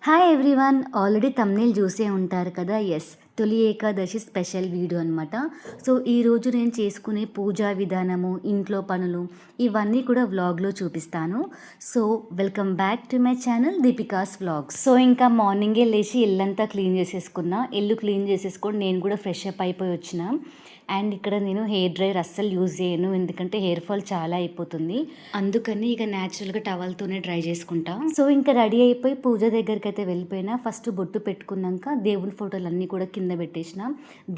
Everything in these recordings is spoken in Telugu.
హాయ్ ఎవ్రీవన్, ఆల్రెడీ తమ్నేల్ చూసే ఉంటారు కదా. ఎస్, తొలి ఏకాదశి స్పెషల్ వీడియో అనమాట. సో ఈరోజు నేను చేసుకునే పూజా విధానము, ఇంట్లో పనులు ఇవన్నీ కూడా వ్లాగ్లో చూపిస్తాను. So welcome back to my channel Deepika's vlogs. So ఇంకా మార్నింగే లేచి ఇల్లంతా క్లీన్ చేసేసుకున్నా. ఇల్లు క్లీన్ చేసేసుకొని నేను కూడా ఫ్రెష్ అప్ అయిపోయి వచ్చిన. అండ్ ఇక్కడ నేను హెయిర్ డ్రైయర్ అస్సలు యూజ్ చేయను, ఎందుకంటే హెయిర్ ఫాల్ చాలా అయిపోతుంది. అందుకని ఇక న్యాచురల్గా టవల్తోనే డ్రై చేసుకుంటా. సో ఇంకా రెడీ అయిపోయి పూజ దగ్గరికి అయితే వెళ్ళిపోయినా. ఫస్ట్ బొట్టు పెట్టుకున్నాక దేవుని ఫోటోలు అన్నీ కూడా కింద పెట్టేసిన.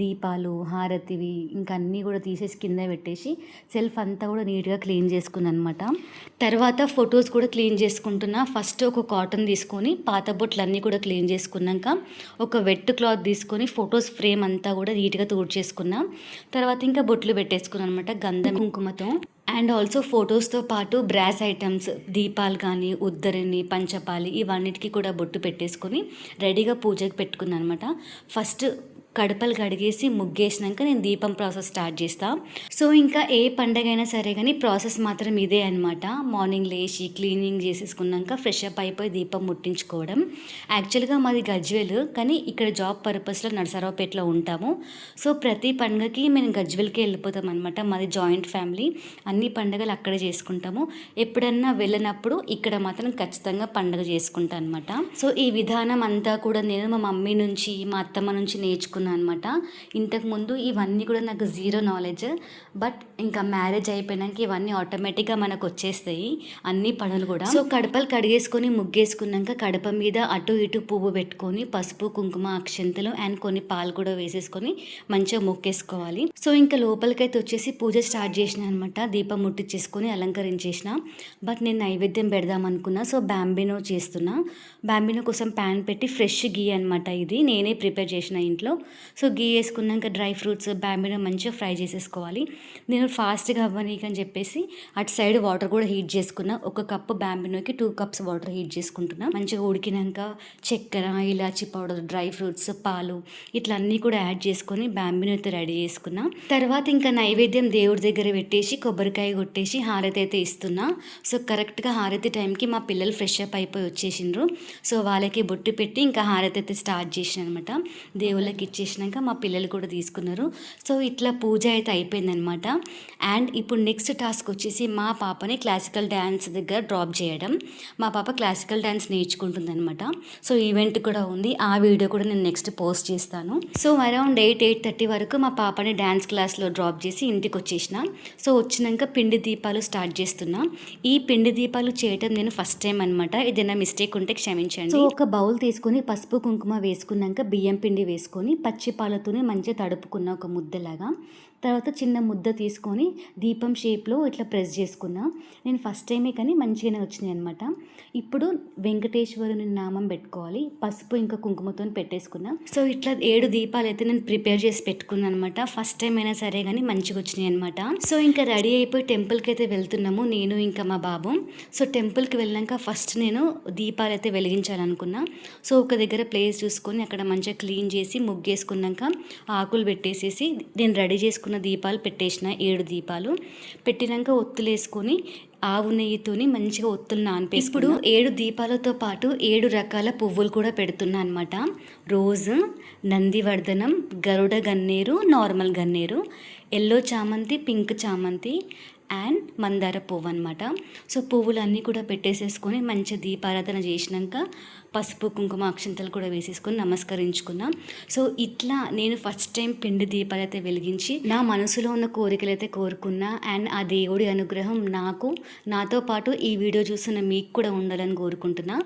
దీపాలు, హారతివి ఇంకా అన్నీ కూడా తీసేసి కింద పెట్టేసి సెల్ఫ్ అంతా కూడా నీట్గా క్లీన్ చేసుకున్నాను అనమాట. తర్వాత ఫొటోస్ కూడా క్లీన్ చేసుకుంటున్నా. ఫస్ట్ ఒక కాటన్ తీసుకొని పాత బొట్లు అన్నీ కూడా క్లీన్ చేసుకున్నాక ఒక వెట్ క్లాత్ తీసుకొని ఫొటోస్ ఫ్రేమ్ అంతా కూడా నీట్గా తుడిచేసుకున్నా. తర్వాత ఇంకా బొట్లు పెట్టేసుకున్నాను అనమాట గంధం కుంకుమతో. అండ్ ఆల్సో ఫొటోస్తో పాటు బ్రాస్ ఐటమ్స్, దీపాలు కానీ, ఉద్దరిని, పంచపాలి ఇవన్నిటికీ కూడా బొట్టు పెట్టేసుకొని రెడీగా పూజకి పెట్టుకున్నాను అనమాట. ఫస్ట్ కడపలు కడిగేసి ముగ్గేసినాక నేను దీపం ప్రాసెస్ స్టార్ట్ చేస్తాను. సో ఇంకా ఏ పండగ అయినా సరే కానీ ప్రాసెస్ మాత్రం ఇదే అనమాట. మార్నింగ్ లేచి క్లీనింగ్ చేసేసుకున్నాక ఫ్రెష్ అప్ అయిపోయి దీపం ముట్టించుకోవడం. యాక్చువల్గా మాది గజ్వేల్, కానీ ఇక్కడ జాబ్ పర్పస్లో నరసరావుపేటలో ఉంటాము. సో ప్రతి పండుగకి మేము గజ్వేల్కే వెళ్ళిపోతాం అనమాట. మాది జాయింట్ ఫ్యామిలీ, అన్ని పండుగలు అక్కడే చేసుకుంటాము. ఎప్పుడన్నా వెళ్ళినప్పుడు ఇక్కడ మాత్రం ఖచ్చితంగా పండుగ చేసుకుంటాను అనమాట. సో ఈ విధానం అంతా కూడా నేను మా మమ్మీ నుంచి, మా అత్తమ్మ నుంచి నేర్చుకున్నాను అనమాట. ఇంతకుముందు ఇవన్నీ కూడా నాకు జీరో నాలెడ్జ్. బట్ ఇంకా మ్యారేజ్ అయిపోయినాక ఇవన్నీ ఆటోమేటిక్గా మనకు వచ్చేస్తాయి అన్ని పనులు కూడా. సో కడపలు కడిగేసుకొని ముగ్గేసుకున్నాక కడప మీద అటు ఇటు పువ్వు పెట్టుకొని పసుపు, కుంకుమ, అక్షంతలు అండ్ కొన్ని పాలు కూడా వేసేసుకొని మంచిగా మొక్కేసుకోవాలి. సో ఇంకా లోపలికైతే వచ్చేసి పూజ స్టార్ట్ చేసిన అనమాట. దీపం ముట్టించేసుకొని అలంకరించేసిన. బట్ నేను నైవేద్యం పెడదాం అనుకున్నా. సో బ్యాంబినో చేస్తున్నా. బ్యాంబినో కోసం ప్యాన్ పెట్టి ఫ్రెష్ గీ అనమాట. ఇది నేనే ప్రిపేర్ చేసిన ఇంట్లో. సో గీ వేసుకున్నాక డ్రై ఫ్రూట్స్, బ్యాంబినో మంచిగా ఫ్రై చేసేసుకోవాలి. నేను ఫాస్ట్గా అవ్వనీకి అని చెప్పేసి అటు సైడ్ వాటర్ కూడా హీట్ చేసుకున్నా. ఒక కప్పు బ్యాంబినోకి 2 కప్స్ వాటర్ హీట్ చేసుకుంటున్నా. మంచిగా ఉడికినాక చక్కెర, ఇలాచీ పౌడర్, డ్రై ఫ్రూట్స్, పాలు ఇట్లా అన్నీ కూడా యాడ్ చేసుకొని బ్యాంబినో అయితే రెడీ చేసుకున్నా. తర్వాత ఇంకా నైవేద్యం దేవుడి దగ్గర పెట్టేసి కొబ్బరికాయ కొట్టేసి హారతి అయితే ఇస్తున్నా. సో కరెక్ట్గా హారతి టైంకి మా పిల్లలు ఫ్రెష్ అప్ అయిపోయి వచ్చేసిండ్రు. సో వాళ్ళకి బొట్టు పెట్టి ఇంకా హారతి అయితే స్టార్ట్ చేసిన అనమాట. దేవుళ్ళకి ఇచ్చేసినాక మా పిల్లలు కూడా తీసుకున్నారు. సో ఇట్లా పూజ అయితే అయిపోయిందనమాట. అండ్ ఇప్పుడు నెక్స్ట్ టాస్క్ వచ్చేసి మా పాపని క్లాసికల్ డ్యాన్స్ దగ్గర డ్రాప్ చేయడం. మా పాప క్లాసికల్ డ్యాన్స్ నేర్చుకుంటుందనమాట. సో ఈవెంట్ కూడా ఉంది, ఆ వీడియో కూడా నేను నెక్స్ట్ పోస్ట్ చేస్తాను. సో అరౌండ్ 8:30 వరకు మా పాపని డ్యాన్స్ క్లాస్లో డ్రాప్ చేసి ఇంటికి వచ్చేసిన. సో వచ్చినాక పిండి దీపాలు స్టార్ట్ చేస్తున్నా. ఈ పిండి దీపాలు చేయటం నేను ఫస్ట్ టైం అనమాట. ఏదైనా మిస్టేక్ ఉంటే క్షమించండి. సో ఒక బౌల్ తీసుకొని పసుపు, కుంకుమ వేసుకున్నాక బియ్యం పిండి వేసుకొని పచ్చి పాలతోనే మంచిగా తడుపుకున్న ఒక ముద్దలాగా. తర్వాత చిన్న ముద్ద తీసుకొని దీపం షేప్లో ఇట్లా ప్రెస్ చేసుకున్నా. నేను ఫస్ట్ టైమే కానీ మంచిగానే వచ్చినాయి అనమాట. ఇప్పుడు వెంకటేశ్వరుని నామం పెట్టుకోవాలి. పసుపు ఇంకా కుంకుమతో పెట్టేసుకున్నా. సో ఇట్లా 7 దీపాలు అయితే నేను ప్రిపేర్ చేసి పెట్టుకున్నాను అనమాట. ఫస్ట్ టైం అయినా సరే కానీ మంచిగా వచ్చినాయి అనమాట. సో ఇంకా రెడీ అయిపోయి టెంపుల్కి అయితే వెళ్తున్నాము, నేను ఇంకా మా బాబు. సో టెంపుల్కి వెళ్ళాక ఫస్ట్ నేను దీపాలు అయితే వెలిగించాలనుకున్నా. సో ఒక దగ్గర ప్లేస్ చూసుకొని అక్కడ మంచిగా క్లీన్ చేసి ముగ్గేసుకున్నాక ఆకులు పెట్టేసేసి నేను రెడీ చేసుకున్న దీపాలు పెట్టేసిన. 7 దీపాలు పెట్టినాక ఒత్తులు వేసుకొని ఆవు నెయ్యితోని మంచిగా ఒత్తులు నానిపేసి ఇప్పుడు 7 దీపాలతో పాటు 7 రకాల పువ్వులు కూడా పెడుతున్నా అనమాట. రోజు, నందివర్ధనం, గరుడ గన్నేరు, నార్మల్ గన్నేరు, ఎల్లో చామంతి, పింక్ చామంతి అండ్ మందార పువ్వు అనమాట. సో పువ్వులన్నీ కూడా పెట్టేసేసుకొని మంచిగా దీపారాధన చేసినాక పసుపు, కుంకుమ, అక్షంతలు కూడా వేసేసుకొని నమస్కరించుకున్నా. సో ఇట్లా నేను ఫస్ట్ టైం పిండి దీపాలు అయితే వెలిగించి నా మనసులో ఉన్న కోరికలు అయితే కోరుకున్నా. అండ్ ఆ దేవుడి అనుగ్రహం నాకు, నాతో పాటు ఈ వీడియో చూస్తున్న మీకు కూడా ఉండాలని కోరుకుంటున్నా.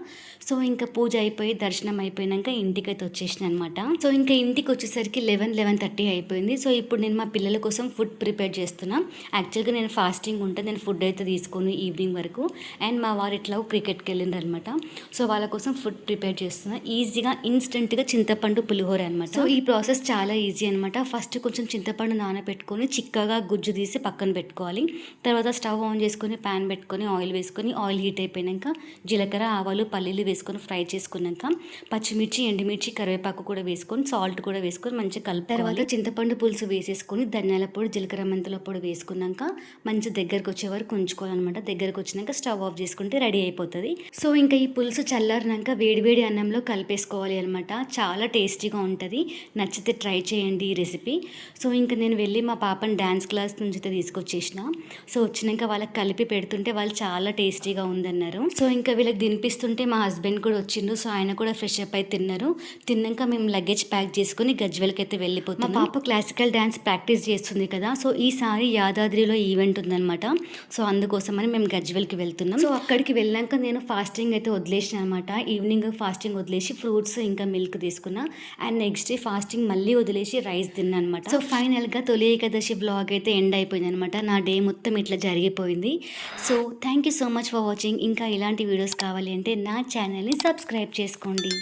సో ఇంకా పూజ అయిపోయి దర్శనం అయిపోయినాక ఇంటికి అయితే వచ్చేసిన అనమాట. సో ఇంకా ఇంటికి వచ్చేసరికి 11:30 అయిపోయింది. సో ఇప్పుడు నేను మా పిల్లల కోసం ఫుడ్ ప్రిపేర్ చేస్తున్నా. యాక్చువల్గా నేను ఫాస్టింగ్ ఉంటే నేను ఫుడ్ అయితే తీసుకొని ఈవినింగ్ వరకు. అండ్ మా వారు ఇట్లా క్రికెట్కి వెళ్ళిండ్రు అనమాట. సో వాళ్ళ కోసం ఫుడ్ ప్రిపేర్ చేస్తున్నా. ఈజీగా ఇన్స్టెంట్గా చింతపండు పులిహోర అనమాట. సో ఈ ప్రాసెస్ చాలా ఈజీ అనమాట. ఫస్ట్ కొంచెం చింతపండు నానబెట్టుకొని చిక్కగా గుజ్జు తీసి పక్కన పెట్టుకోవాలి. తర్వాత స్టవ్ ఆన్ చేసుకొని ప్యాన్ పెట్టుకొని ఆయిల్ వేసుకొని ఆయిల్ హీట్ అయిపోయాక జీలకర్ర, ఆవాలు, పల్లీలు వేసుకొని ఫ్రై చేసుకున్నాక పచ్చిమిర్చి, ఎండుమిర్చి, కరివేపాకు కూడా వేసుకొని సాల్ట్ కూడా వేసుకొని మంచిగా కలిపి తర్వాత చింతపండు పులుసు వేసేసుకొని ధనియాల పొడి, జీలకర్ర, మెంతుల పొడి వేసుకున్నాక మంచి దగ్గరకు వచ్చే వరకు ఉంచుకోవాలన్నమాట. దగ్గరకు వచ్చినాక స్టవ్ ఆఫ్ చేసుకుంటే రెడీ అయిపోతుంది. సో ఇంకా ఈ పులుసు చల్లారినాక వేడివేడి అన్నంలో కలిపేసుకోవాలి అనమాట. చాలా టేస్టీగా ఉంటుంది. నచ్చితే ట్రై చేయండి ఈ రెసిపీ. సో ఇంకా నేను వెళ్ళి మా పాపని డ్యాన్స్ క్లాస్ నుంచి అయితే తీసుకొచ్చేసిన. సో వచ్చినాక వాళ్ళకి కలిపి పెడుతుంటే వాళ్ళు చాలా టేస్టీగా ఉందన్నారు. సో ఇంకా వీళ్ళకి తినిపిస్తుంటే మా హస్బెండ్ కూడా వచ్చిండు. సో ఆయన కూడా ఫ్రెష్ అప్ అయి తిన్నారు. తిన్నాక మేము లగేజ్ ప్యాక్ చేసుకుని గజ్వెల్కి అయితే వెళ్ళిపోతాం. మా పాప క్లాసికల్ డ్యాన్స్ ప్రాక్టీస్ చేస్తుంది కదా. సో ఈసారి యాదాద్రిలో ఈవెంట్ ఉందన్నమాట. సో అందుకోసమని మేము గజ్వెల్కి వెళ్తున్నాం. సో అక్కడికి వెళ్ళాక నేను ఫాస్టింగ్ అయితే వదిలేసిన అనమాట. ఈవినింగ్ ఫాస్టింగ్ వదిలేసి ఫ్రూట్స్ ఇంకా మిల్క్ తీసుకున్నా. అండ్ నెక్స్ట్ డే ఫాస్టింగ్ మళ్ళీ వదిలేసి రైస్ తిన్నా అనమాట. సో ఫైనల్గా తొలి ఏకాదశి బ్లాగ్ అయితే ఎండ్ అయిపోయింది అనమాట. నా డే మొత్తం ఇట్లా జరిగిపోయింది. So thank you so much for watching. ఇంకా ఇలాంటి వీడియోస్ కావాలి అంటే నా ఛానల్ని సబ్స్క్రైబ్ చేసుకోండి.